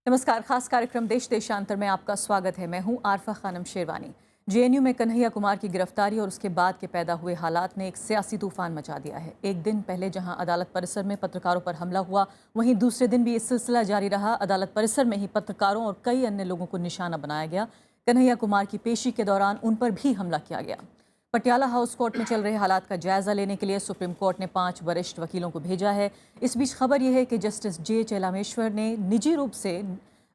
नमस्कार। खास कार्यक्रम देश देशांतर में आपका स्वागत है। मैं हूं आरफा खानम शेरवानी। जेएनयू में कन्हैया कुमार की गिरफ्तारी और उसके बाद के पैदा हुए हालात ने एक सियासी तूफान मचा दिया है। एक दिन पहले जहां अदालत परिसर में पत्रकारों पर हमला हुआ, वहीं दूसरे दिन भी ये सिलसिला जारी रहा। अदालत परिसर में ही पत्रकारों और कई अन्य लोगों को निशाना बनाया गया। कन्हैया कुमार की पेशी के दौरान उन पर भी हमला किया गया। पटियाला हाउस कोर्ट में चल रहे हालात का जायजा लेने के लिए सुप्रीम कोर्ट ने 5 वरिष्ठ वकीलों को भेजा है। इस बीच खबर यह है कि जस्टिस जे चेलामेश्वर ने निजी रूप से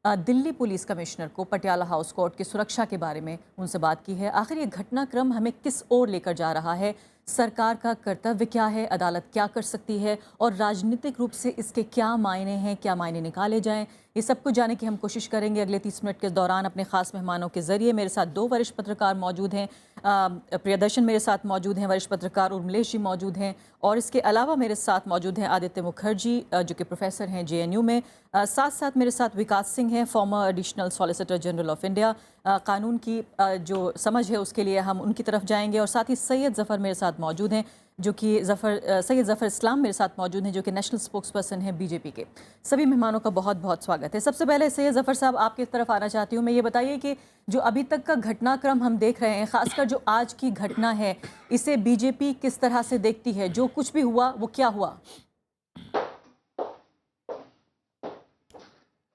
दिल्ली पुलिस कमिश्नर को पटियाला हाउस कोर्ट की सुरक्षा के बारे में उनसे बात की है। आखिर ये घटनाक्रम हमें किस ओर लेकर जा रहा है? सरकार का कर्तव्य क्या है? अदालत क्या कर सकती है? और राजनीतिक रूप से इसके क्या मायने हैं? क्या मायने निकाले जाएं? ये सब कुछ जानने की हम कोशिश करेंगे अगले 30 मिनट के दौरान अपने खास मेहमानों के जरिए। मेरे साथ 2 वरिष्ठ पत्रकार मौजूद हैं। प्रियदर्शन मेरे साथ मौजूद हैं, वरिष्ठ पत्रकार उर्मिलेश जी मौजूद हैं, और इसके अलावा मेरे साथ मौजूद हैं आदित्य मुखर्जी जो कि प्रोफेसर हैं जेएनयू में। साथ साथ मेरे साथ विकास सिंह हैं, farmer additional solicitor general of India. कानून की जो समझ है उसके लिए हम उनकी तरफ जाएंगे। और साथ ही सैयद जफ़र मेरे साथ मौजूद हैं जो कि सैयद जफ़र इस्लाम मेरे साथ मौजूद हैं जो कि नेशनल स्पोक्स पर्सन हैं बीजेपी के। सभी मेहमानों का बहुत बहुत स्वागत है। सबसे पहले सैयद जफ़र साहब आपकी तरफ आना चाहती हूँ। मैं ये बताइए कि जो अभी तक का घटनाक्रम हम देख रहे हैं, खासकर जो आज की घटना है, इसे बीजेपी किस तरह से देखती है? जो कुछ भी हुआ वो क्या हुआ?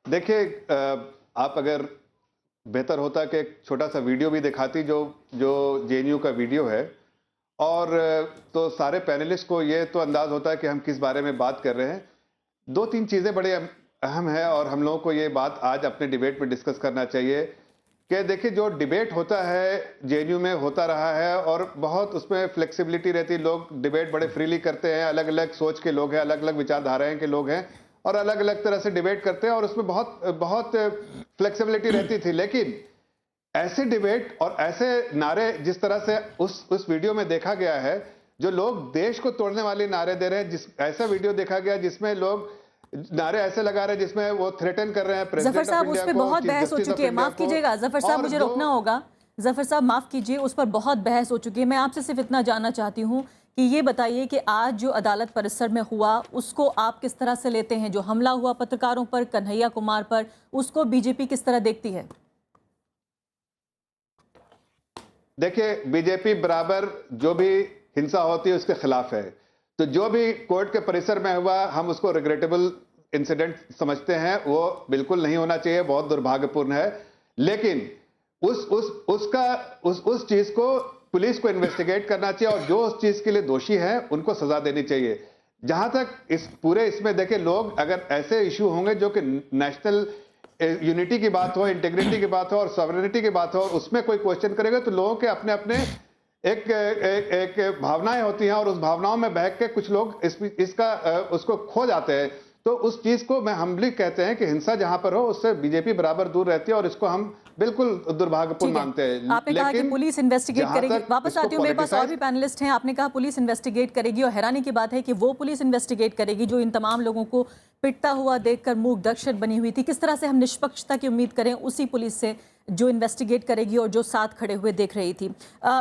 देखिए, आप अगर बेहतर होता कि एक छोटा सा वीडियो भी दिखाती जो जो जेएनयू का वीडियो है, और तो सारे पैनलिस्ट को ये तो अंदाज होता है कि हम किस बारे में बात कर रहे हैं। 2-3 चीज़ें बड़े अहम है और हम लोगों को ये बात आज अपने डिबेट में डिस्कस करना चाहिए कि देखिए, जो डिबेट होता है जेएनयू में होता रहा है और बहुत उसमें फ्लेक्सिबिलिटी रहती है। लोग डिबेट बड़े फ्रीली करते हैं, अलग अलग सोच के लोग हैं, अलग अलग विचारधाराएं के लोग हैं और अलग अलग तरह से डिबेट करते हैं और उसमें बहुत बहुत फ्लेक्सिबिलिटी रहती थी। लेकिन ऐसे डिबेट और ऐसे नारे जिस तरह से उस वीडियो में देखा गया है, जो लोग देश को तोड़ने वाले नारे दे रहे हैं, ऐसा वीडियो देखा गया जिसमें लोग नारे ऐसे लगा रहे हैं जिसमें वो थ्रेटन कर रहे हैं जफर साहब, उस पर बहुत बहस हो चुकी है। माफ कीजिएगा जफर साहब, मुझे रोकना होगा। जफर साहब माफ कीजिए, उस पर बहुत बहस हो चुकी है। मैं आपसे सिर्फ इतना जानना चाहती हूँ कि ये बताइए कि आज जो अदालत परिसर में हुआ उसको आप किस तरह से लेते हैं? जो हमला हुआ पत्रकारों पर, कन्हैया कुमार पर, उसको बीजेपी किस तरह देखती है? देखिए, बीजेपी बराबर जो भी हिंसा होती है उसके खिलाफ है। तो जो भी कोर्ट के परिसर में हुआ, हम उसको रिग्रेटेबल इंसिडेंट समझते हैं। वो बिल्कुल नहीं होना चाहिए, बहुत दुर्भाग्यपूर्ण है। लेकिन उस चीज को पुलिस को इन्वेस्टिगेट करना चाहिए और जो उस चीज के लिए दोषी हैं उनको सजा देनी चाहिए। जहां तक इस पूरे इसमें देखिए, लोग अगर ऐसे इश्यू होंगे जो कि नेशनल यूनिटी की बात हो, इंटीग्रिटी की बात हो और सॉवरेनिटी की बात हो, उसमें कोई क्वेश्चन करेगा तो लोगों के अपने अपने एक भावनाएं होती हैं और उस भावनाओं में बहक के कुछ लोग इसका उसको खो जाते हैं। तो उस चीज को मैं हम्बली कहते हैं कि हिंसा जहां पर हो उससे बीजेपी बराबर दूर रहती है और इसको हम बिल्कुल दुर्भाग्यपूर्ण मानते हैं। आपने कहा कि पुलिस इन्वेस्टिगेट करेगी। वापस आती हूँ, मेरे पास और भी पैनलिस्ट हैं। आपने कहा पुलिस इन्वेस्टिगेट करेगी और हैरानी की बात है कि वो पुलिस इन्वेस्टिगेट करेगी जो इन तमाम लोगों को पिटता हुआ देखकर मूक दर्शक बनी हुई थी। किस तरह से हम निष्पक्षता की उम्मीद करें उसी पुलिस से जो इन्वेस्टिगेट करेगी और जो साथ खड़े हुए देख रही थी?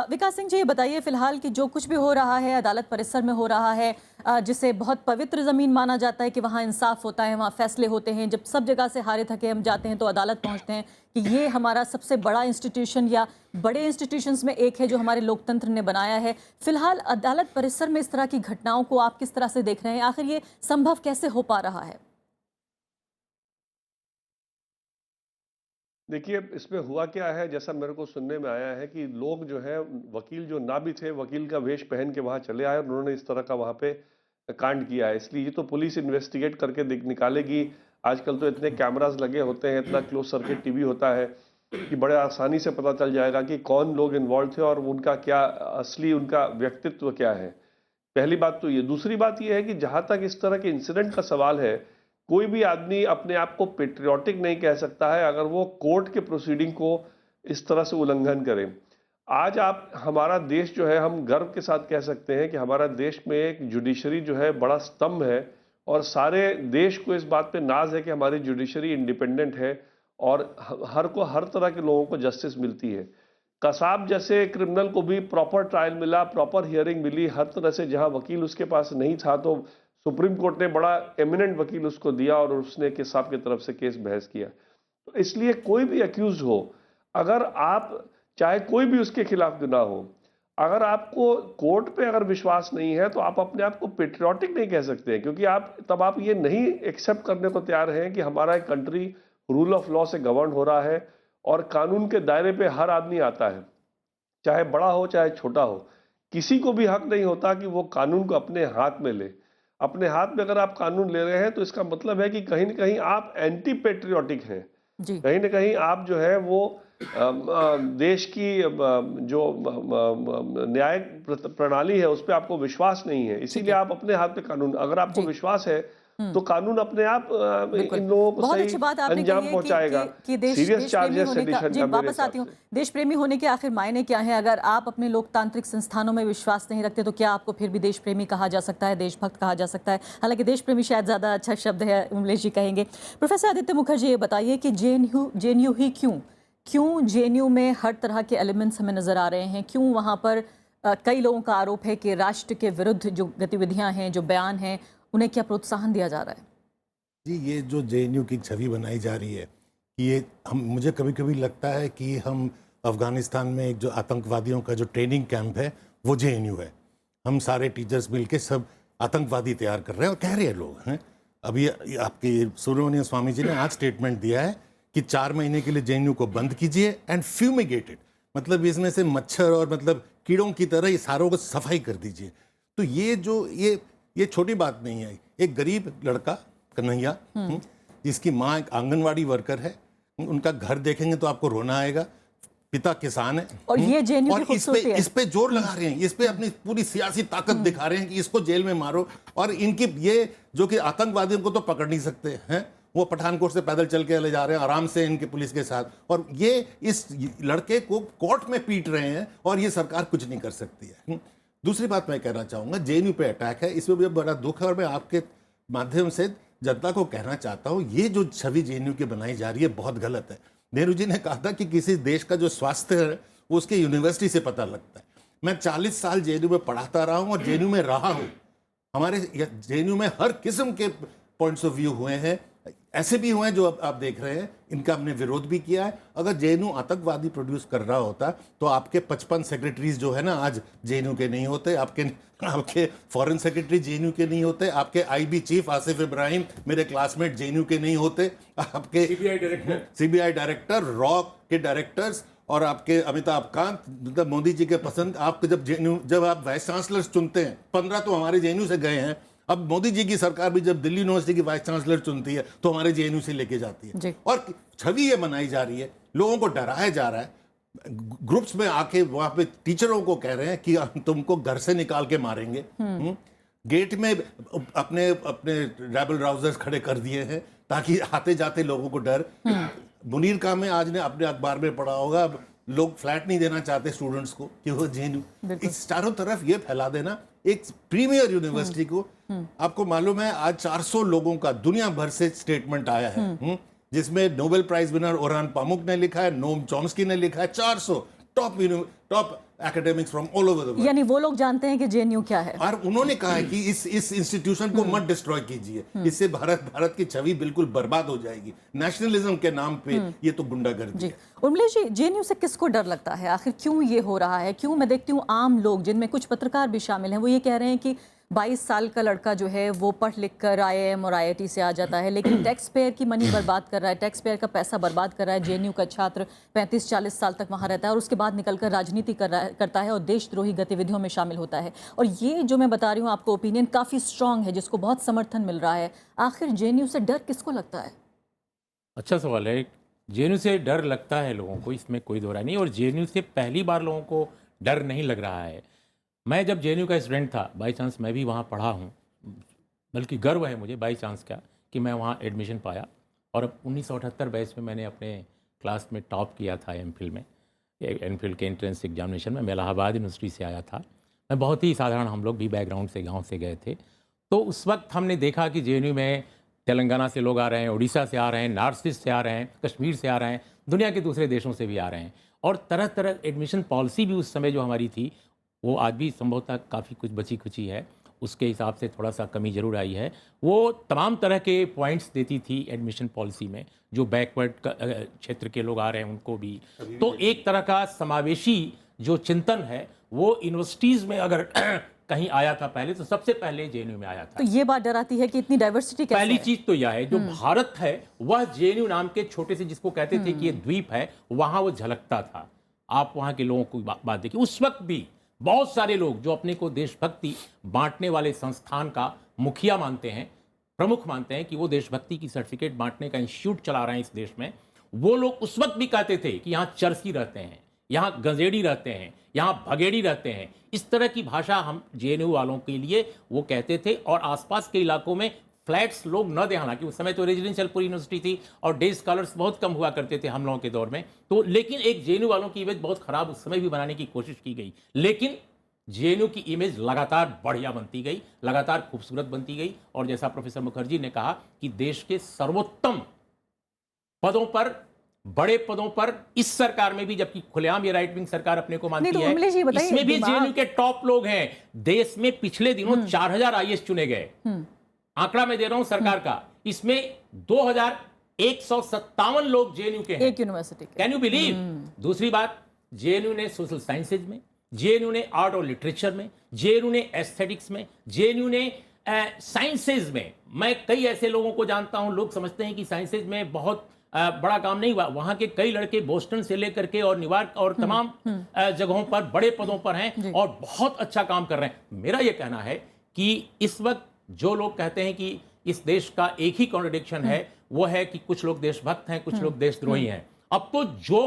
विकास सिंह जी, ये बताइए फिलहाल कि जो कुछ भी हो रहा है अदालत परिसर में हो रहा है, जिसे बहुत पवित्र ज़मीन माना जाता है कि वहाँ इंसाफ होता है, वहाँ फैसले होते हैं। जब सब जगह से हारे थके हम जाते हैं तो अदालत पहुँचते हैं कि ये हमारा सबसे बड़ा इंस्टीट्यूशन या बड़े इंस्टीट्यूशंस में एक है जो हमारे लोकतंत्र ने बनाया है। फिलहाल अदालत परिसर में इस तरह की घटनाओं को आप किस तरह से देख रहे हैं? आखिर ये संभव कैसे हो पा रहा है? देखिए, इसमें हुआ क्या है, जैसा मेरे को सुनने में आया है कि लोग जो है, वकील जो ना भी थे, वकील का वेश पहन के वहां चले आए और उन्होंने इस तरह का वहां पे कांड किया है। इसलिए ये तो पुलिस इन्वेस्टिगेट करके निकालेगी। आजकल तो इतने कैमरास लगे होते हैं, इतना क्लोज सर्किट टीवी होता है कि बड़े आसानी से पता चल जाएगा कि कौन लोग इन्वॉल्व थे और उनका क्या असली उनका व्यक्तित्व क्या है। पहली बात तो ये। दूसरी बात ये है कि जहां तक इस तरह के इंसिडेंट का सवाल है, कोई भी आदमी अपने आप को पेट्रियाटिक नहीं कह सकता है अगर वो कोर्ट के प्रोसीडिंग को इस तरह से उल्लंघन करे। आज आप हमारा देश जो है, हम गर्व के साथ कह सकते हैं कि हमारा देश में एक जुडिशरी जो है बड़ा स्तंभ है और सारे देश को इस बात पे नाज है कि हमारी जुडिशरी इंडिपेंडेंट है और हर तरह के लोगों को जस्टिस मिलती है। कसाब जैसे क्रिमिनल को भी प्रॉपर ट्रायल मिला, प्रॉपर हियरिंग मिली, हर तरह से। जहां वकील उसके पास नहीं था तो सुप्रीम कोर्ट ने बड़ा एमिनेंट वकील उसको दिया और उसने कसाब की तरफ से केस बहस किया। तो इसलिए कोई भी अक्यूज हो, अगर आप चाहे कोई भी उसके खिलाफ गुनाह हो, अगर आपको कोर्ट पे अगर विश्वास नहीं है तो आप अपने आप को पेट्रियाटिक नहीं कह सकते हैं, क्योंकि आप ये नहीं एक्सेप्ट करने को तैयार हैं कि हमारा एक कंट्री रूल ऑफ लॉ से गवर्न हो रहा है और कानून के दायरे पे हर आदमी आता है, चाहे बड़ा हो चाहे छोटा हो। किसी को भी हक नहीं होता कि वो कानून को अपने हाथ में ले। अपने हाथ में अगर आप कानून ले रहे हैं तो इसका मतलब है कि कहीं ना कहीं आप एंटी पेट्रियाटिक हैं, जी। कहीं ना कहीं आप जो है वो देश की जो न्यायिक प्रणाली है उस पर आपको विश्वास नहीं है, इसीलिए आप अपने हाथ पे कानून, अगर आपको जी। विश्वास है तो कानून अपने आप बिल्कुल। इन लोगों को बहुत सही अच्छी बात आपने अंजाम कही है पहुंचाएगा। कि देश सीरियस प्रेमी चार्जेस होने का, सेडिशन जी का मेरे वापस आती हिसाब हूँ, से। देश प्रेमी होने के आखिर मायने क्या है? अगर आप अपने लोकतांत्रिक संस्थानों में विश्वास नहीं रखते तो क्या आपको फिर भी देश प्रेमी कहा जा सकता है, देशभक्त कहा जा सकता है? हालांकि देश प्रेमी शायद ज़्यादा अच्छा शब्द है, उमलेश जी कहेंगे। प्रोफेसर आदित्य मुखर्जी, ये बताइए कि जेएनयू ही क्यों जेएनयू में हर तरह के एलिमेंट्स हमें नजर आ रहे हैं? क्यों वहाँ पर कई लोगों का आरोप है कि राष्ट्र के विरुद्ध जो गतिविधियां हैं, जो बयान हैं, उन्हें क्या प्रोत्साहन दिया जा रहा है? जी, ये जो जेएनयू की छवि बनाई जा रही है, ये मुझे कभी कभी लगता है कि हम अफ़गानिस्तान में एक जो आतंकवादियों का जो ट्रेनिंग कैंप है वो जेएनयू है। हम सारे टीचर्स मिलके सब आतंकवादी तैयार कर रहे हैं और कह रहे हैं लोग हैं। अभी आपके सुब्रमण्यम स्वामी जी ने आज स्टेटमेंट दिया है कि 4 महीने के लिए जेएनयू को बंद कीजिए एंड फ्यूमिगेटेड, मतलब इसमें से मच्छर और मतलब कीड़ों की तरह ये सारों को सफाई कर दीजिए। तो ये छोटी बात नहीं है। एक गरीब लड़का कन्हैया, जिसकी माँ एक आंगनवाड़ी वर्कर है, उनका घर देखेंगे तो आपको रोना आएगा। पिता किसान है और ये जेएनयू की और खूबसूरती है। इस पे जोर लगा रहे हैं, इस पे अपनी पूरी सियासी ताकत दिखा रहे हैं कि इसको जेल में मारो। और इनकी ये जो कि आतंकवादियों को तो पकड़ नहीं सकते हैं, वो पठानकोट से पैदल चल के ले जा रहे हैं आराम से इनके पुलिस के साथ, और ये इस लड़के को कोर्ट में पीट रहे हैं और ये सरकार कुछ नहीं कर सकती है। दूसरी बात मैं कहना चाहूंगा, जेएनयू पे अटैक है, इसमें भी बड़ा दुख है और मैं आपके माध्यम से जनता को कहना चाहता हूं, ये जो छवि जेएनयू की बनाई जा रही है बहुत गलत है। नेहरू जी ने कहा था कि किसी देश का जो स्वास्थ्य है वो उसके यूनिवर्सिटी से पता लगता है। मैं 40 साल जेएनयू में पढ़ाता रहा हूं और जेएनयू में रहा हूं। हमारे जेएनयू में हर किस्म के पॉइंट्स ऑफ व्यू हुए हैं, ऐसे भी हुए हैं जो आप देख रहे हैं, इनका हमने विरोध भी किया है। अगर जेएनयू आतंकवादी प्रोड्यूस कर रहा होता तो आपके 55 सेक्रेटरीज जो है ना आज जेएनयू के नहीं होते, आपके फॉरेन सेक्रेटरी जेएनयू के नहीं होते, आपके आईबी चीफ आसिफ इब्राहिम मेरे क्लासमेट जेएनयू के नहीं होते, आपके सीबीआई डायरेक्टर, रॉ के डायरेक्टर्स और आपके अमिताभ कांत, मतलब मोदी जी के पसंद, आपके जब आप वाइस चांसलर चुनते हैं, 15 तो हमारे जेएनयू से गए हैं। अब मोदी जी की सरकार भी जब दिल्ली यूनिवर्सिटी की वाइस चांसलर चुनती है तो हमारे जेएनयू से लेके जाती है। और छवि ये बनाई जा रही है, लोगों को डराया जा रहा है, ग्रुप्स में आके वहां पे टीचरों को कह रहे हैं कि हम तुमको घर से निकाल के मारेंगे। गेट में अपने रेबल राउजर्स खड़े कर दिए हैं ताकि आते जाते लोगों को डर। मुनीर कामे आज ने अपने अखबार में पढ़ा होगा, लोग फ्लैट नहीं देना चाहते स्टूडेंट्स को कि वो जेएनयू, इस चारों तरफ ये फैला देना एक प्रीमियर यूनिवर्सिटी को। आपको मालूम है आज 400 लोगों का दुनिया भर से स्टेटमेंट आया है, जिसमें नोबेल प्राइज विनर ओरान पामुक ने लिखा है, नोम चॉम्स्की ने लिखा है, 400 top academics from all over the world. यानी वो लोग जानते हैं कि जेएनयू क्या है और उन्होंने कहा है कि इस इंस्टीट्यूशन को मत डिस्ट्रॉय कीजिए, इससे भारत की छवि बिल्कुल बर्बाद हो जाएगी। नेशनलिज्म के नाम पे ये तो गुंडागर्दी है। उर्मिला जी, जेएनयू से किसको डर लगता है? आखिर क्यों ये हो रहा है? क्यों मैं देखती हूँ आम लोग, जिनमें कुछ पत्रकार भी शामिल हैं, वो ये कह रहे हैं कि 22 साल का लड़का जो है वो पढ़ लिख कर IIM और IIT से आ जाता है, लेकिन टैक्स पेयर की मनी बर्बाद कर रहा है, टैक्स पेयर का पैसा बर्बाद कर रहा है। जेएनयू का छात्र 35-40 साल तक वहाँ रहता है और उसके बाद निकलकर राजनीति करता है और देशद्रोही गतिविधियों में शामिल होता है। और ये जो मैं बता रही हूँ आपको, ओपिनियन काफ़ी स्ट्रांग है, जिसको बहुत समर्थन मिल रहा है। आखिर जेएनयू से डर किसको लगता है? अच्छा सवाल है। जेएनयू से डर लगता है लोगों को, इसमें कोई दो राय नहीं, और जेएनयू से पहली बार लोगों को डर नहीं लग रहा है। मैं जब जेएनयू का स्टूडेंट था, बाई चांस मैं भी वहाँ पढ़ा हूँ, बल्कि गर्व है मुझे बाई चांस का कि मैं वहाँ एडमिशन पाया। और अब 1978 बैच में मैंने अपने क्लास में टॉप किया था एमफिल में, एमफिल के एंट्रेंस एग्जामिनेशन में। मैं इलाहाबाद यूनिवर्सिटी से आया था। मैं बहुत ही साधारण, हम लोग भी बैकग्राउंड से, गाँव से गए थे। तो उस वक्त हमने देखा कि जेएनयू में तेलंगाना से लोग आ रहे हैं, उड़ीसा से आ रहे हैं, नॉर्थ ईस्ट से आ रहे हैं, कश्मीर से आ रहे हैं, दुनिया के दूसरे देशों से भी आ रहे हैं। और तरह तरह एडमिशन पॉलिसी भी उस समय जो हमारी थी वो आज भी संभवतः काफ़ी कुछ बची खुची है। उसके हिसाब से थोड़ा सा कमी जरूर आई है। वो तमाम तरह के पॉइंट्स देती थी एडमिशन पॉलिसी में, जो बैकवर्ड क्षेत्र के लोग आ रहे हैं उनको भी। तो एक तरह का समावेशी जो चिंतन है वो यूनिवर्सिटीज़ में अगर कहीं आया था पहले, तो सबसे पहले जेएनयू में आया था। तो ये बात डराती है कि इतनी डाइवर्सिटी कैसे पहली है? चीज तो यह है, जो भारत है वह जेएनयू नाम के छोटे से, जिसको कहते थे कि ये द्वीप है, वहां वो झलकता था। आप वहां के लोगों को बात देखिए, उस वक्त भी बहुत सारे लोग जो अपने को देशभक्ति बांटने वाले संस्थान का मुखिया मानते हैं, प्रमुख मानते हैं कि वो देशभक्ति की सर्टिफिकेट बांटने का इंस्टीट्यूट चला रहे हैं इस देश में, वो लोग उस वक्त भी कहते थे कि यहाँ चरसी रहते हैं, यहाँ गंजेड़ी रहते हैं, यहाँ भगेड़ी रहते हैं। इस तरह की भाषा हम जेएनयू वालों के लिए वो कहते थे। और आसपास के इलाकों में फ्लैट्स लोग न दें, हालांकि उस समय तो रेजिडेंशियल पूरी यूनिवर्सिटी थी और डे स्कॉलर्स बहुत कम हुआ करते थे हम लोगों के दौर में, तो लेकिन एक जेएनयू वालों की इमेज बहुत खराब उस समय भी बनाने की कोशिश की गई, लेकिन जेएनयू की इमेज लगातार बढ़िया बनती गई, लगातार खूबसूरत बनती गई। और जैसा प्रोफेसर मुखर्जी ने कहा कि देश के सर्वोत्तम पदों पर, बड़े पदों पर इस सरकार में भी, जबकि खुलेआम ये राइट विंग सरकार अपने को मानती नहीं, तो है, कमलेश जी बताइए, इसमें भी दिमाग- जेएनयू के टॉप लोग हैं। देश में पिछले दिनों 4000 आईएएस चुने गए, आंकड़ा मैं दे रहा हूं सरकार का, इसमें 2157 लोग जेएनयू के हैं, एक यूनिवर्सिटी के। Can you believe. दूसरी बात, जेएनयू ने सोशल साइंसेज में, जेएनयू ने आर्ट और लिटरेचर में, जेएनयू ने एस्थेटिक्स में, जेएनयू ने साइंसेज में। मैं कई ऐसे लोगों को जानता हूं, लोग समझते हैं कि साइंसेज में बहुत बड़ा काम नहीं हुआ, वहां के कई लड़के बोस्टन से लेकर के और न्यूयॉर्क और तमाम जगहों पर बड़े पदों पर हैं और बहुत अच्छा काम कर रहे हैं। मेरा यह कहना है कि इस वक्त जो लोग कहते हैं कि इस देश का एक ही कॉन्ट्रडिक्शन है, वो है कि कुछ लोग देशभक्त हैं, कुछ लोग देशद्रोही हैं। अब तो जो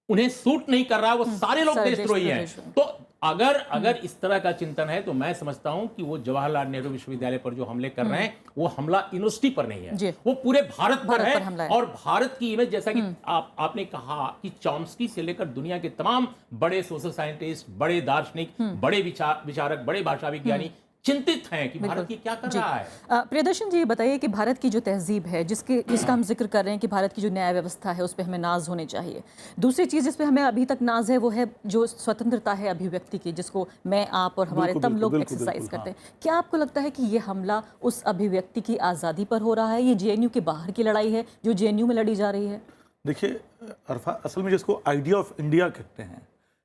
उन्हें सूट नहीं कर रहा वो सारे लोग देशद्रोही हैं। तो अगर इस तरह का चिंतन है तो मैं समझता हूं कि वो जवाहरलाल नेहरू विश्वविद्यालय पर जो हमले कर रहे हैं, वो हमला यूनिवर्सिटी पर नहीं है, वो पूरे भारत पर है। और भारत की इमेज, जैसा कि आपने कहा कि चॉम्स्की से लेकर दुनिया के तमाम बड़े सोशल साइंटिस्ट, बड़े दार्शनिक, बड़े विचारक, बड़े भाषा विज्ञानी चिंतित हैं कि भारत की क्या कर रहा है। प्रियदर्शन जी, ये बताइए कि भारत की जो तहजीब है, जिसका हम जिक्र कर रहे हैं कि भारत की जो न्याय व्यवस्था है उस पर हमें नाज होने चाहिए, दूसरी चीज़ जिस पे हमें अभी तक नाज है वो है जो स्वतंत्रता है अभिव्यक्ति की, जिसको मैं, आप और हमारे तमाम लोग एक्सरसाइज करते हैं। क्या आपको लगता है कि ये हमला उस अभिव्यक्ति की आज़ादी पर हो रहा है? ये जेएनयू के बाहर की लड़ाई है जो जेएनयू में लड़ी जा रही है? देखिए अरफा, असल में जिसको आइडिया ऑफ इंडिया कहते हैं,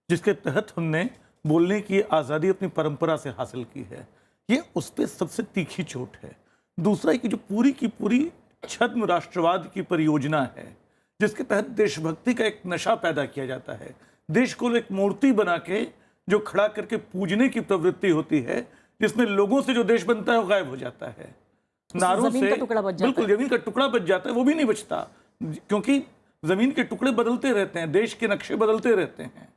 जिसके तहत हमने बोलने की आज़ादी अपनी परंपरा से हासिल की है, ये उस पर सबसे तीखी चोट है। दूसरा कि जो पूरी की पूरी छद्म राष्ट्रवाद की परियोजना है, जिसके तहत देशभक्ति का एक नशा पैदा किया जाता है, देश को एक मूर्ति बना के जो खड़ा करके पूजने की प्रवृत्ति होती है, जिसमें लोगों से जो देश बनता है वो गायब हो जाता है, नारों से बिल्कुल जमीन का टुकड़ा बच जाता है, वो भी नहीं बचता, क्योंकि जमीन के टुकड़े बदलते रहते हैं, देश के नक्शे बदलते रहते हैं,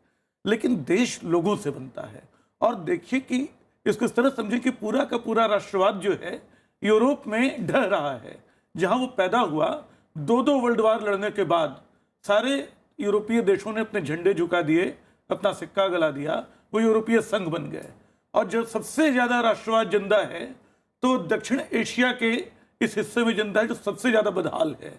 लेकिन देश लोगों से बनता है। और देखिए कि इसको इस तरह समझे कि पूरा का पूरा राष्ट्रवाद जो है यूरोप में ढह रहा है। जहां वो पैदा हुआ, दो वर्ल्ड वार लड़ने के बाद सारे यूरोपीय देशों ने अपने झंडे झुका दिए, अपना सिक्का गला दिया, वो यूरोपीय संघ बन गए। और जब सबसे ज़्यादा राष्ट्रवाद जिंदा है तो दक्षिण एशिया के इस हिस्से में जिंदा है जो सबसे ज़्यादा बदहाल है।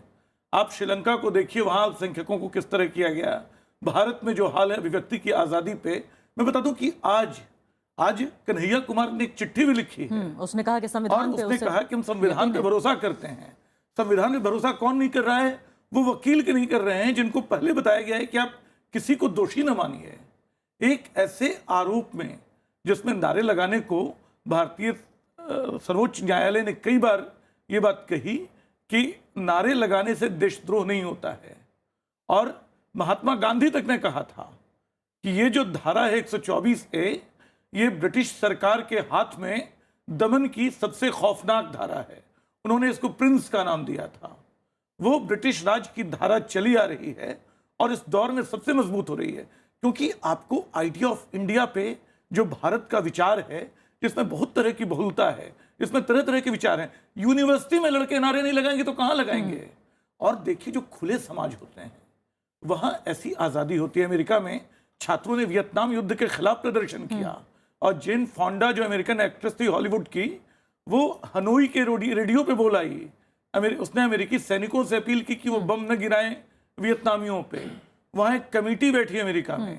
आप श्रीलंका को देखिए, वहाँ अल्पसंख्यकों को किस तरह किया गया। भारत में जो हाल है अभिव्यक्ति की आज़ादी पे, मैं बता दूं कि आज कन्हैया कुमार ने एक चिट्ठी भी लिखी है। उसने कहा कि संविधान पे, उसने कहा कि हम संविधान पे भरोसा करते हैं। संविधान पे भरोसा कौन नहीं कर रहा है? वो वकील के नहीं कर रहे हैं जिनको पहले बताया गया है कि आप किसी को दोषी न मानिए। एक ऐसे आरोप में जिसमें नारे लगाने को भारतीय सर्वोच्च न्यायालय ने कई बार ये बात कही कि नारे लगाने से देशद्रोह नहीं होता है, और महात्मा गांधी तक ने कहा था कि ये जो धारा है 124A, ये ब्रिटिश सरकार के हाथ में दमन की सबसे खौफनाक धारा है। उन्होंने इसको प्रिंस का नाम दिया था। वो ब्रिटिश राज की धारा चली आ रही है और इस दौर में सबसे मजबूत हो रही है, क्योंकि आपको आइडिया ऑफ इंडिया पे जो भारत का विचार है, जिसमें बहुत तरह की बहुलता है, इसमें तरह तरह के विचार हैं। यूनिवर्सिटी में लड़के नारे नहीं लगाएंगे तो कहाँ लगाएंगे? और देखिए जो खुले समाज होते हैं वहाँ ऐसी आज़ादी होती है। अमेरिका में छात्रों ने वियतनाम युद्ध के खिलाफ प्रदर्शन किया, और जेन फोंडा जो अमेरिकन एक्ट्रेस थी हॉलीवुड की, वो हनोई के रेडियो पे बोल आई। उसने अमेरिकी सैनिकों से अपील की कि वो बम न गिराएं वियतनामियों पे। वहाँ एक कमेटी बैठी अमेरिका में,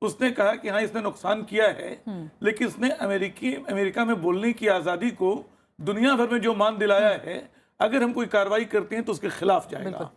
उसने कहा कि हाँ इसने नुकसान किया है, लेकिन इसने अमेरिका में बोलने की आज़ादी को दुनिया भर में जो मान दिलाया है, अगर हम कोई कार्रवाई करते हैं तो उसके खिलाफ जाएगा।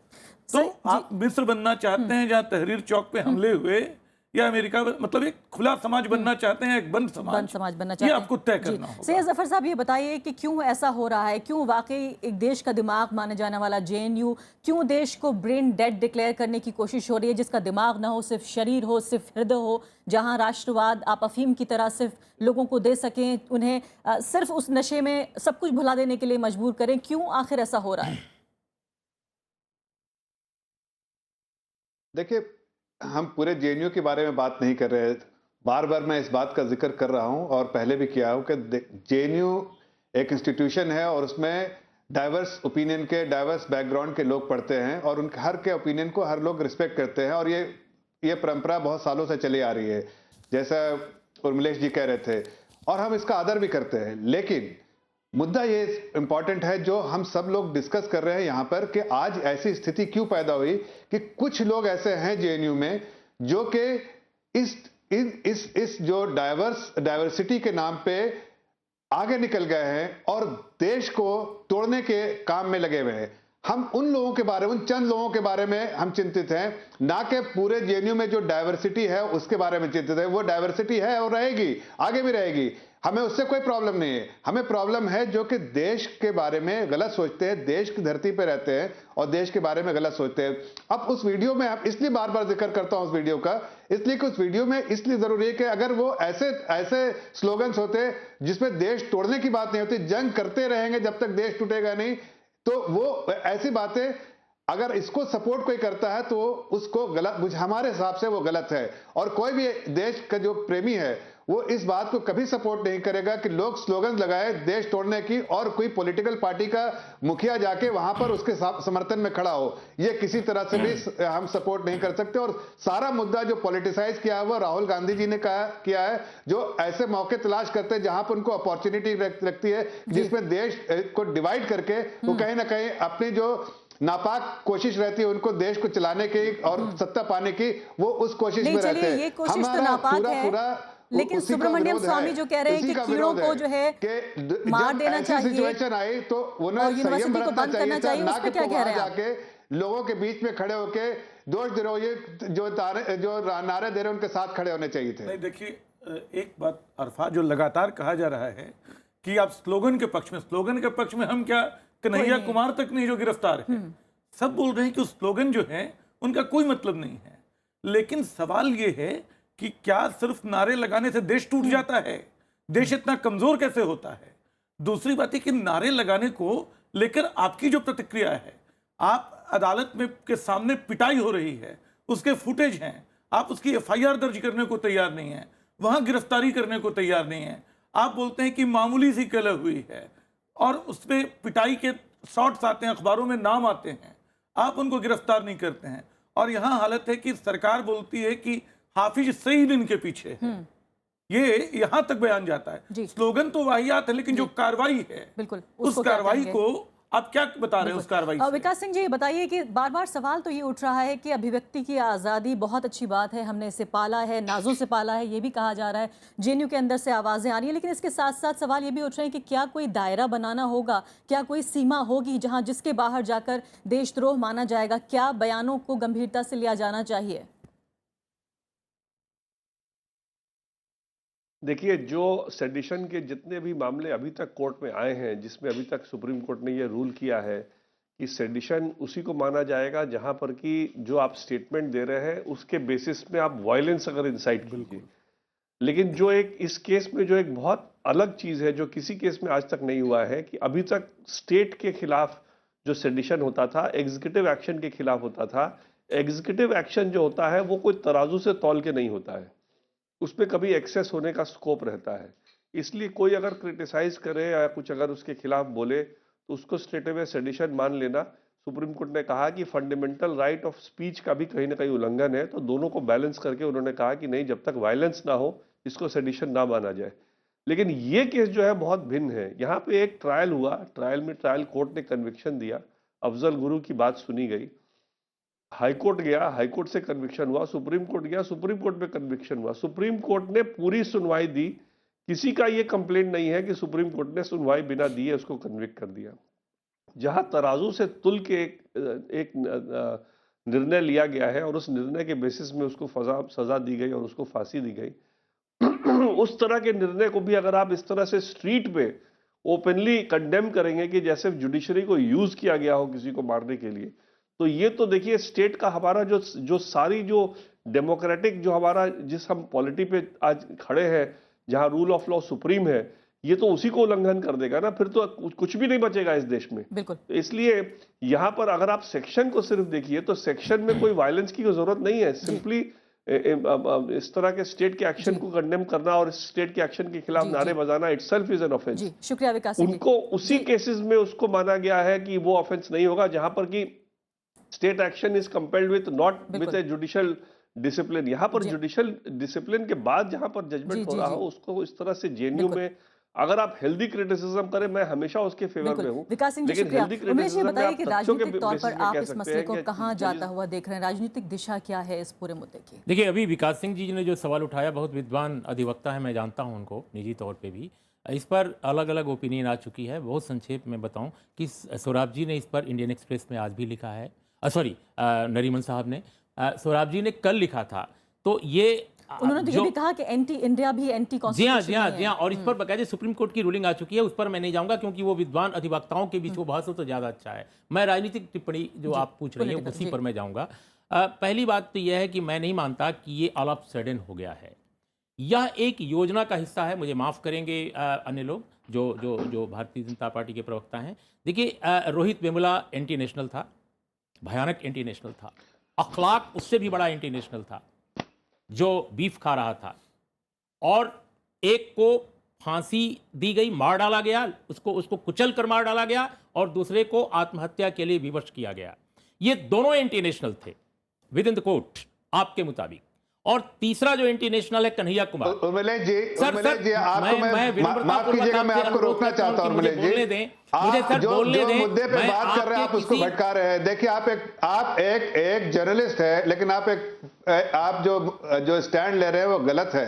तो आप मिस्र बनना चाहते हैं जहां तहरीर चौक पे हमले हुए, या अमेरिका मतलब एक खुला समाज बनना चाहते हैं, एक बंद समाज बनना ये चाहते हैं? आपको तय करना होगा। सैयद जफर साहब, ये बताइए कि क्यों ऐसा हो रहा है, क्यों वाकई एक देश का दिमाग माने जाने वाला जेएनयू क्यों देश को ब्रेन डेड डिक्लेयर करने की कोशिश हो रही है, जिसका दिमाग ना हो, सिर्फ शरीर हो, सिर्फ हृदय हो, जहां राष्ट्रवाद आप अफीम की तरह सिर्फ लोगों को दे सकें, उन्हें सिर्फ उस नशे में सब कुछ भुला देने के लिए मजबूर करें, क्यों आखिर ऐसा हो रहा है? देखिए, हम पूरे जेएनयू के बारे में बात नहीं कर रहे हैं। बार बार मैं इस बात का जिक्र कर रहा हूं और पहले भी किया हूं कि जेएनयू एक इंस्टीट्यूशन है और उसमें डाइवर्स ओपिनियन के, डाइवर्स बैकग्राउंड के लोग पढ़ते हैं और उनके हर के ओपिनियन को हर लोग रिस्पेक्ट करते हैं और ये परंपरा बहुत सालों से चली आ रही है, जैसा उर्मिलेश जी कह रहे थे, और हम इसका आदर भी करते हैं। लेकिन मुद्दा ये इंपॉर्टेंट है जो हम सब लोग डिस्कस कर रहे हैं यहां पर, कि आज ऐसी स्थिति क्यों पैदा हुई कि कुछ लोग ऐसे हैं जेएनयू में जो कि इस जो डाइवर्सिटी के नाम पे आगे निकल गए हैं और देश को तोड़ने के काम में लगे हुए हैं। हम उन लोगों के बारे में, उन चंद लोगों के बारे में हम चिंतित हैं, ना कि पूरे जेएनयू में जो डाइवर्सिटी है उसके बारे में चिंतित है। वो डाइवर्सिटी है और रहेगी, आगे भी रहेगी, हमें उससे कोई प्रॉब्लम नहीं है। हमें प्रॉब्लम है जो कि देश के बारे में गलत सोचते हैं, देश की धरती पे रहते हैं और देश के बारे में गलत सोचते हैं। अब उस वीडियो में हम इसलिए बार बार जिक्र करता हूं उस वीडियो का, इसलिए कि उस वीडियो में इसलिए जरूरी है कि अगर वो ऐसे स्लोगन्स होते जिसमें देश तोड़ने की बात नहीं होती, जंग करते रहेंगे जब तक देश टूटेगा नहीं, तो वो ऐसी बातें अगर इसको सपोर्ट कोई करता है तो उसको गलत, हमारे हिसाब से वो गलत है। और कोई भी देश का जो प्रेमी है वो इस बात को कभी सपोर्ट नहीं करेगा कि लोग स्लोगन लगाए देश तोड़ने की और कोई पॉलिटिकल पार्टी का मुखिया जाके वहां पर उसके समर्थन में खड़ा हो। ये किसी तरह से भी हम सपोर्ट नहीं कर सकते। और सारा मुद्दा जो पॉलिटिसाइज किया हुआ राहुल गांधी जी ने किया है, जो ऐसे मौके तलाश करते हैं जहां पर उनको अपॉर्चुनिटी लगती है, जिसमें देश को डिवाइड करके वो कहीं ना कहीं अपनी जो नापाक कोशिश रहती है उनको देश को चलाने की और सत्ता पाने की, वो उस कोशिश में रहते हैं। ये कोशिश तो नापाक है, लेकिन सुब्रमण्यम स्वामी जो कह रहे हैं कि कीड़ों को जो है मार देना चाहिए, सिचुएशन आई तो उन्हें संयम बरतना चाहिए, ना कि वहां जाके लोगों के बीच में खड़े होके दोष दे रहे, जो नारे दे रहे उनके साथ खड़े होने चाहिए थे। नहीं, देखिए एक बात अरफा, जो लगातार कहा जा रहा है कि आप स्लोगन के पक्ष में हम क्या, कन्हैया कुमार तक नहीं जो गिरफ्तार है, सब बोल रहे हैं कि उस स्लोगन जो है उनका कोई मतलब नहीं है। लेकिन सवाल ये है कि क्या सिर्फ नारे लगाने से देश टूट जाता है? देश इतना कमजोर कैसे होता है? दूसरी बात है कि नारे लगाने को लेकर आपकी जो प्रतिक्रिया है, आप अदालत में के सामने पिटाई हो रही है, उसके फुटेज हैं, आप उसकी एफआईआर दर्ज करने को तैयार नहीं है, वहां गिरफ्तारी करने को तैयार नहीं है। आप बोलते हैं कि मामूली सी कलह हुई है और उसमें पिटाई के शॉट्स आते हैं, अखबारों में नाम आते हैं, आप उनको गिरफ्तार नहीं करते हैं। और यहां हालत है कि सरकार बोलती है कि हाफिज सईद इनके पीछे है, ये यहां तक बयान जाता है। स्लोगन तो वाहियात है, लेकिन जो कार्रवाई है, बिल्कुल उस कार्रवाई को आप क्या बता रहे हैं? उस कार्रवाई से विकास सिंह जी, ये बताइए कि बार बार सवाल तो ये उठ रहा है कि अभिव्यक्ति की आज़ादी बहुत अच्छी बात है, हमने इसे पाला है, नाजों से पाला है, ये भी कहा जा रहा है, जेएनयू के अंदर से आवाज़ें आ रही हैं, लेकिन इसके साथ साथ सवाल ये भी उठ रहे हैं कि क्या कोई दायरा बनाना होगा, क्या कोई सीमा होगी जहां जिसके बाहर जाकर देशद्रोह माना जाएगा? क्या बयानों को गंभीरता से लिया जाना चाहिए? देखिए, जो सेडिशन के जितने भी मामले अभी तक कोर्ट में आए हैं, जिसमें अभी तक सुप्रीम कोर्ट ने ये रूल किया है कि सेडिशन उसी को माना जाएगा जहां पर कि जो आप स्टेटमेंट दे रहे हैं उसके बेसिस में आप वायलेंस अगर इंसाइट कीजिए। लेकिन जो एक इस केस में जो एक बहुत अलग चीज है, जो किसी केस में आज तक नहीं हुआ है, कि अभी तक स्टेट के खिलाफ जो सेडिशन होता था एग्जीक्यूटिव एक्शन के खिलाफ होता था। एग्जीक्यूटिव एक्शन जो होता है वो कोई तराजू से तौल के नहीं होता है, उसमें कभी एक्सेस होने का स्कोप रहता है। इसलिए कोई अगर क्रिटिसाइज करे या कुछ अगर उसके खिलाफ बोले तो उसको स्ट्रेट अवे सेडिशन मान लेना। सुप्रीम कोर्ट ने कहा कि फंडामेंटल राइट ऑफ स्पीच का भी कहीं ना कहीं उल्लंघन है, तो दोनों को बैलेंस करके उन्होंने कहा कि नहीं, जब तक वायलेंस ना हो इसको सेडिशन ना माना जाए। लेकिन ये केस जो है बहुत भिन्न है। यहाँ पे एक ट्रायल हुआ, ट्रायल में ट्रायल कोर्ट ने कन्विक्शन दिया, अफजल गुरु की बात सुनी गई। हाईकोर्ट गया, हाईकोर्ट से कन्विक्शन हुआ, सुप्रीम कोर्ट गया, सुप्रीम कोर्ट में कन्विक्शन हुआ, सुप्रीम कोर्ट ने पूरी सुनवाई दी। किसी का ये कंप्लेंट नहीं है कि सुप्रीम कोर्ट ने सुनवाई बिना दिए उसको कन्विक्ट कर दिया। जहां तराजू से तुल के एक निर्णय लिया गया है और उस निर्णय के बेसिस में उसको सजा दी गई और उसको फांसी दी गई, उस तरह के निर्णय को भी अगर आप इस तरह से स्ट्रीट पे ओपनली कंडेम करेंगे कि जैसे जुडिशरी को यूज किया गया हो किसी को मारने के लिए, तो ये तो देखिए स्टेट का हमारा जो सारी जो डेमोक्रेटिक जो हमारा जिस हम पॉलिटी पे आज खड़े हैं, जहां रूल ऑफ लॉ सुप्रीम है, ये तो उसी को उल्लंघन कर देगा ना, फिर तो कुछ भी नहीं बचेगा इस देश में। बिल्कुल। तो इसलिए यहां पर अगर आप सेक्शन को सिर्फ देखिए तो सेक्शन में कोई वायलेंस की जरूरत नहीं है, सिंपली इस तरह के स्टेट के एक्शन को कंडेम करना और स्टेट के एक्शन के खिलाफ नारे बजाना इटसेल्फ इज एन ऑफेंस। जी, शुक्रिया विकास सिंह जी। उनको उसी केसेस में उसको माना गया है कि वो ऑफेंस नहीं होगा जहां पर कि state action is compelled with not with a judicial discipline. यहाँ पर जुडिशियल डिसिप्लिन के बाद जहां पर जजमेंट हो रहा हो उसको इस तरह से जेएनयू में अगर आप हेल्दी क्रिटिसिज्म करें, मैं हमेशा उसके फेवर में हूं। विकास सिंह जी, लेकिन शुक्रिया। हेल्दी उमेश, ये क्रिटिसिज्म बताइए में कि आप तथ्यों के राजनीतिक तौर बेसिस पर में आप कह इस सकते मसले हैं को कि कहाँ जाता हुआ देख रहे हैं, राजनीतिक दिशा क्या है इस पूरे मुद्दे की? देखिए, अभी विकास सिंह जी ने जो सवाल उठाया, बहुत विद्वान अधिवक्ता है, मैं जानता हूं उनको निजी तौर पे भी। इस पर अलग अलग ओपिनियन आ चुकी है। बहुत संक्षेप में बताऊं कि सोराब जी ने इस पर इंडियन एक्सप्रेस में आज भी लिखा है, नरीमन साहब ने, सोराब जी ने कल लिखा था। तो ये उन्होंने तो ये भी कहा कि एंटी इंडिया भी एंटी कॉन्स्टिट्यूशन जी हाँ, और इस पर बकायदे सुप्रीम कोर्ट की रूलिंग आ चुकी है। उस पर मैं नहीं जाऊंगा क्योंकि वो विद्वान अधिवक्ताओं के बीच वो बहस हो तो ज़्यादा अच्छा है। मैं राजनीतिक टिप्पणी जो आप पूछ रही हैं उसी पर मैं जाऊंगा। पहली बात तो यह है कि मैं नहीं मानता कि ये ऑल ऑफ सडन हो गया है। यह एक योजना का हिस्सा है। मुझे माफ़ करेंगे अन्य लोग जो भारतीय जनता पार्टी के प्रवक्ता हैं। देखिए, रोहित वेमुला एंटी नेशनल था, भयानक एंटी नेशनल था। अखलाक उससे भी बड़ा एंटी नेशनल था, जो बीफ खा रहा था, और एक को फांसी दी गई, मार डाला गया, उसको कुचल कर मार डाला गया, और दूसरे को आत्महत्या के लिए विवश किया गया। ये दोनों एंटी नेशनल थे विद इन द कोर्ट आपके मुताबिक। और तीसरा जो एंटी नेशनल है कन्हैया कुमार। उर्मिलेश जी, सर, आपको मैं माफ कीजिएगा, मैं आपको रोकना चाहता हूं उर्मिलेश जी। आप जो मुद्दे पे बात कर रहे हैं आप उसको भटका रहे हैं। देखिए, आप एक जर्नलिस्ट है, लेकिन आप जो स्टैंड ले रहे हैं वो गलत है।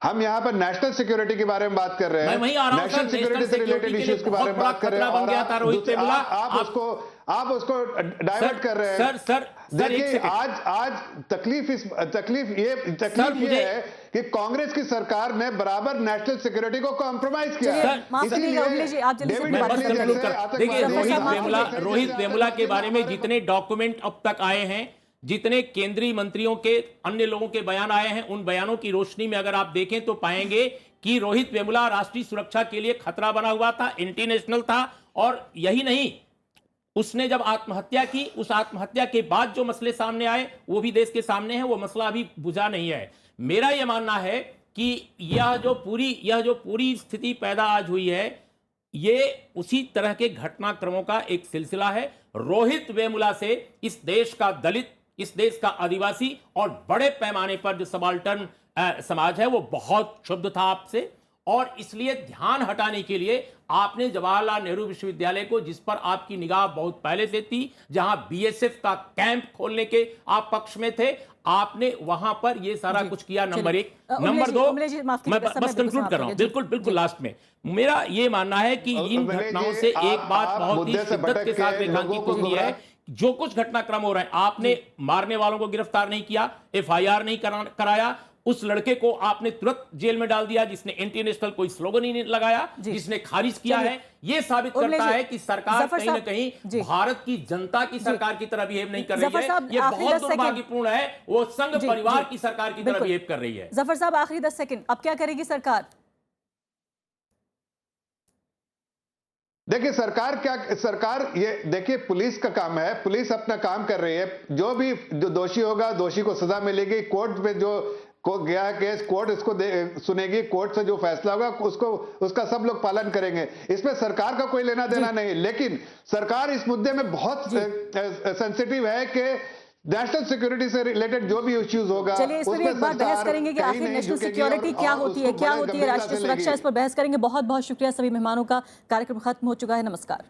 हम यहाँ पर नेशनल सिक्योरिटी के बारे में बात कर रहे हैं, नेशनल सिक्योरिटी से रिलेटेड इश्यूज के बारे में बात कर रहे हैं, और आप उसको डाइवर्ट कर रहे हैं। सर, देखिए, आज तकलीफ ये है कि कांग्रेस की सरकार ने बराबर नेशनल सिक्योरिटी को कॉम्प्रोमाइज किया है। देखिए, रोहित वेमुला के बारे में जितने डॉक्यूमेंट अब तक आए हैं, जितने केंद्रीय मंत्रियों के अन्य लोगों के बयान आए हैं, उन बयानों की रोशनी में अगर आप देखें तो पाएंगे कि रोहित वेमुला राष्ट्रीय सुरक्षा के लिए खतरा बना हुआ था, एंटी नेशनल था। और यही नहीं, उसने जब आत्महत्या की, उस आत्महत्या के बाद जो मसले सामने आए वो भी देश के सामने हैं, वो मसला अभी बुझा नहीं है। मेरा यह मानना है कि यह जो पूरी स्थिति पैदा आज हुई है, ये उसी तरह के घटनाक्रमों का एक सिलसिला है। रोहित वेमुला से इस देश का दलित, इस देश का आदिवासी और बड़े पैमाने पर जो सबाल्टर्न समाज है वो बहुत क्षुब्ध था आपसे, और इसलिए ध्यान हटाने के लिए आपने जवाहरलाल नेहरू विश्वविद्यालय को, जिस पर आपकी निगाह बहुत पहले से थी, जहां बीएसएफ का कैंप खोलने के आप पक्ष में थे, आपने वहां पर यह सारा कुछ किया। नंबर एक। नंबर दो, मैं बस कंक्लूड कर रहा हूं, बिल्कुल लास्ट में। मेरा यह मानना है कि इन घटनाओं से एक बात बहुत ही शिद्दत के साथ रेखांकित होती है। जो कुछ घटनाक्रम हो रहे हैं, आपने मारने वालों को गिरफ्तार नहीं किया, एफआईआर नहीं कराया, उस लड़के को आपने तुरंत जेल में डाल दिया जिसने एंटी नेशनल कोई स्लोगन ही नहीं लगाया, जिसने खारिज किया है। यह साबित करता है कि सरकार कहीं ना कहीं भारत की जनता की सरकार की तरह बिहेव नहीं कर रही है। यह बहुत दुर्भाग्यपूर्ण है, वो संघ परिवार की सरकार की तरह बिहेव कर रही है। जफर साहब, आखिरी 10 सेकंड, अब क्या करेगी सरकार? देखिए, सरकार ये देखिए, पुलिस का काम है, पुलिस अपना काम कर रही है। जो दोषी होगा, दोषी को सजा मिलेगी। कोर्ट में जो गया केस, कोर्ट इसको सुनेगी, कोर्ट से जो फैसला होगा उसका सब लोग पालन करेंगे। इसमें सरकार का कोई लेना देना नहीं। लेकिन सरकार इस मुद्दे में बहुत सेंसिटिव है कि नेशनल सिक्योरिटी से रिलेटेड जो भी इश्यूज होगा, चलिए इस पर भी एक बार बहस करेंगे कि आखिर नेशनल सिक्योरिटी क्या होती है राष्ट्रीय सुरक्षा, इस पर बहस करेंगे। बहुत बहुत शुक्रिया सभी मेहमानों का। कार्यक्रम खत्म हो चुका है। नमस्कार।